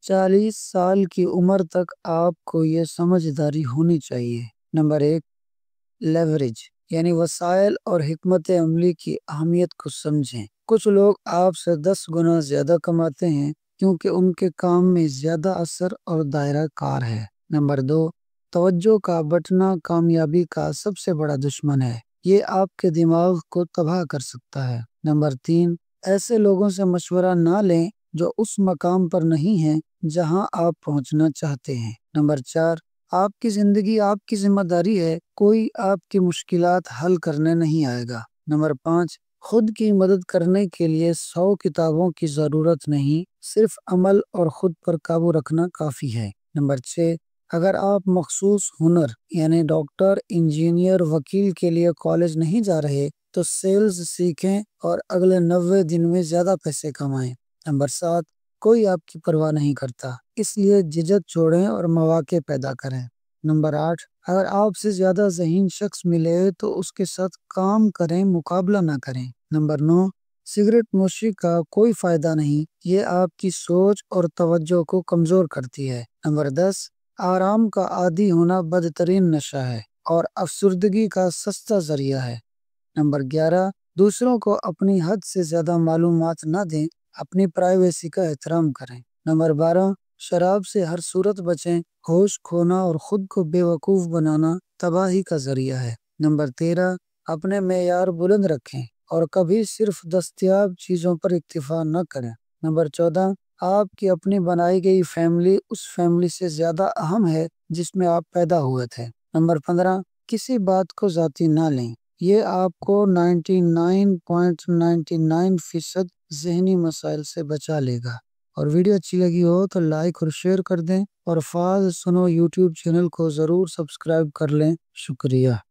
40 سال کی عمر تک آپ کو یہ سمجھداری ہونی چاہیے۔ نمبر 1، لیوریج یعنی وسائل اور حکمت عملی کی اہمیت کو سمجھیں۔ کچھ لوگ آپ سے 10 گنا زیادہ کماتے ہیں کیونکہ ان کے کام میں زیادہ اثر اور دائرہ کار ہے۔ نمبر 2، توجہ کا بٹنا کامیابی کا سب سے بڑا دشمن ہے۔ یہ آپ کے دماغ کو تباہ کر سکتا ہے۔ نمبر 3، ایسے لوگوں سے مشورہ نہ لیں جو اس مقام پر نہیں ہیں جہاں آپ پہنچنا چاہتے ہیں۔ نمبر 4، آپ کی زندگی آپ کی ذمہ داری ہے، کوئی آپ کی مشکلات حل کرنے نہیں آئے گا۔ نمبر 5، خود کی مدد کرنے کے لیے 100 کتابوں کی ضرورت نہیں، صرف عمل اور خود پر قابو رکھنا کافی ہے۔ نمبر 6، اگر آپ مخصوص ہنر یعنی ڈاکٹر، انجینئر، وکیل کے لیے کالج نہیں جا رہے تو سیلز سیکھیں اور اگلے 90 دن میں زیادہ پیسے کمائیں۔ نمبر 7، کوئی آپ کی پرواہ نہیں کرتا، اس لیے جھجک چھوڑیں اور مواقع پیدا کریں۔ نمبر 8، اگر آپ سے زیادہ ذہین شخص ملے تو اس کے ساتھ کام کریں، مقابلہ نہ کریں۔ نمبر 9، سگریٹ نوشی کا کوئی فائدہ نہیں، یہ آپ کی سوچ اور توجہ کو کمزور کرتی ہے۔ نمبر 10، آرام کا عادی ہونا بدترین نشہ ہے اور افسردگی کا سستا ذریعہ ہے۔ نمبر 11، دوسروں کو اپنی حد سے زیادہ معلومات نہ دیں، اپنی پرائیویسی کا احترام کریں۔ نمبر 12، شراب سے ہر صورت بچیں، ہوش کھونا اور خود کو بے وقوف بنانا تباہی کا ذریعہ ہے۔ نمبر 13، اپنے معیار بلند رکھیں اور کبھی صرف دستیاب چیزوں پر اکتفا نہ کریں۔ نمبر 14، آپ کی اپنی بنائی گئی فیملی اس فیملی سے زیادہ اہم ہے جس میں آپ پیدا ہوئے تھے۔ نمبر 15، کسی بات کو ذاتی نہ لیں، یہ آپ کو 99.99% ذہنی مسائل سے بچا لے گا۔ اور ویڈیو اچھی لگی ہو تو لائک اور شیئر کر دیں، اور فاز سنو یوٹیوب چینل کو ضرور سبسکرائب کر لیں۔ شکریہ۔